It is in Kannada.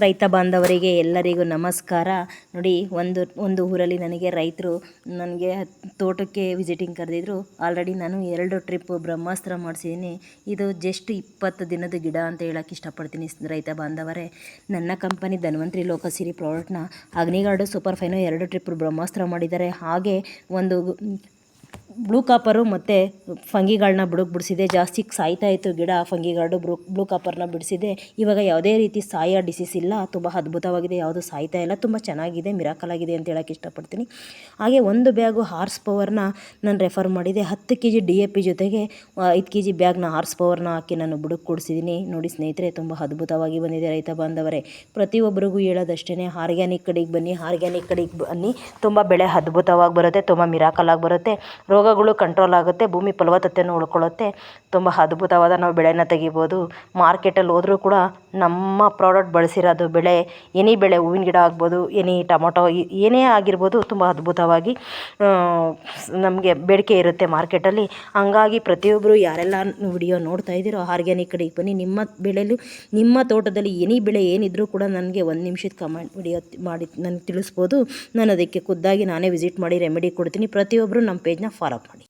ರೈತ ಬಾಂಧವರಿಗೆ ಎಲ್ಲರಿಗೂ ನಮಸ್ಕಾರ. ನೋಡಿ, ಒಂದು ಊರಲ್ಲಿ ರೈತರು ನನಗೆ ತೋಟಕ್ಕೆ ವಿಸಿಟಿಂಗ್ ಕರೆದಿದ್ರು. ಆಲ್ರೆಡಿ ನಾನು 2 ಟ್ರಿಪ್ ಬ್ರಹ್ಮಾಸ್ತ್ರ ಮಾಡಿಸಿದ್ದೀನಿ. ಇದು ಜಸ್ಟ್ 20 ದಿನದ ಗಿಡ ಅಂತ ಹೇಳೋಕ್ಕೆ ಇಷ್ಟಪಡ್ತೀನಿ ರೈತ ಬಾಂಧವರೇ. ನನ್ನ ಕಂಪನಿ ಧನ್ವಂತರಿ ಲೋಕಸಿರಿ ಪ್ರಾಡಕ್ಟ್ನ ಅಗ್ನಿಗಾರ್ಡು ಸೂಪರ್ ಫೈನು 2 ಟ್ರಿಪ್ ಬ್ರಹ್ಮಾಸ್ತ್ರ ಮಾಡಿದ್ದಾರೆ. ಹಾಗೆ ಒಂದು ಬ್ಲೂ ಕಾಪರು ಮತ್ತು ಫಂಗಿಗಳನ್ನ ಬಿಡಿಸಿದೆ. ಜಾಸ್ತಿ ಸಾಯ್ತಾ ಇತ್ತು ಗಿಡ. ಫಂಗಿಗಾರ್ಡು ಬ್ಲೂ ಕಾಪರ್ನ ಬಿಡಿಸಿದೆ. ಇವಾಗ ಯಾವುದೇ ರೀತಿ ಸಾಯೋ ಡಿಸೀಸ್ ಇಲ್ಲ. ತುಂಬ ಅದ್ಭುತವಾಗಿದೆ, ಯಾವುದು ಸಾಯ್ತಾ ಇಲ್ಲ, ತುಂಬ ಚೆನ್ನಾಗಿದೆ, ಮಿರಾಕಲ್ ಆಗಿದೆ ಅಂತ ಹೇಳೋಕ್ಕೆ ಇಷ್ಟಪಡ್ತೀನಿ. ಹಾಗೆ ಒಂದು ಬ್ಯಾಗು ಹಾರ್ಸ್ ಪವರ್ನ ನಾನು ರೆಫರ್ ಮಾಡಿದೆ. 10 kg DAP ಜೊತೆಗೆ 5 kg ಬ್ಯಾಗ್ನ ಹಾರ್ಸ್ ಪವರ್ನ ಹಾಕಿ ನಾನು ಬುಡಕ್ಕೆ ಕೊಡಿಸಿದ್ದೀನಿ. ನೋಡಿ ಸ್ನೇಹಿತರೆ, ತುಂಬ ಅದ್ಭುತವಾಗಿ ಬಂದಿದೆ ರೈತ ಬಾಂಧವರೇ. ಪ್ರತಿಯೊಬ್ಬರಿಗೂ ಹೇಳೋದಷ್ಟೇ, ಆರ್ಗ್ಯಾನಿಕ್ ಕಡೆಗೆ ಬನ್ನಿ. ತುಂಬ ಬೆಳೆ ಅದ್ಭುತವಾಗಿ ಬರುತ್ತೆ, ತುಂಬ ಮಿರಾಕಲ್ ಆಗಿ ಬರುತ್ತೆ, ರೋಗಗಳು ಕಂಟ್ರೋಲ್ ಆಗುತ್ತೆ, ಭೂಮಿ ಫಲವತ್ತತೆಯನ್ನು ಉಳ್ಕೊಳ್ಳುತ್ತೆ. ತುಂಬ ಅದ್ಭುತವಾದ ನಾವು ಬೆಳೆನ ತೆಗಿಬೋದು. ಮಾರ್ಕೆಟಲ್ಲಿ ಹೋದರೂ ಕೂಡ ನಮ್ಮ ಪ್ರಾಡಕ್ಟ್ ಬಳಸಿರೋದು ಬೆಳೆ, ಎನಿ ಬೆಳೆ, ಹೂವಿನ ಗಿಡ ಆಗ್ಬೋದು, ಎನಿ ಟೊಮೊಟೊ ಏನೇ ಆಗಿರ್ಬೋದು, ತುಂಬ ಅದ್ಭುತವಾಗಿ ನಮಗೆ ಬೇಡಿಕೆ ಇರುತ್ತೆ ಮಾರ್ಕೆಟಲ್ಲಿ. ಹಂಗಾಗಿ ಪ್ರತಿಯೊಬ್ಬರು ಯಾರೆಲ್ಲ ವಿಡಿಯೋ ನೋಡ್ತಾ ಇದ್ದೀರೋ ಆರ್ಗ್ಯಾನಿಕ್ ಕಡೆಗೆ ಬನ್ನಿ. ನಿಮ್ಮ ಬೆಳೆಯಲ್ಲೂ, ನಿಮ್ಮ ತೋಟದಲ್ಲಿ ಎನಿ ಬೆಳೆ ಏನಿದ್ರೂ ಕೂಡ ನನಗೆ 1 ನಿಮಿಷದ ಕಮೆಂಟ್ ವಿಡಿಯೋ ಮಾಡಿ ನನಗೆ ತಿಳಿಸ್ಬೋದು. ನಾನು ಅದಕ್ಕೆ ಖುದ್ದಾಗಿ ನಾನೇ ವಿಸಿಟ್ ಮಾಡಿ ರೆಮಿಡಿ ಕೊಡ್ತೀನಿ. ಪ್ರತಿಯೊಬ್ಬರು ನಮ್ಮ ಪೇಜ್ನ ಫಾಲೋ ಮಾಡಿ.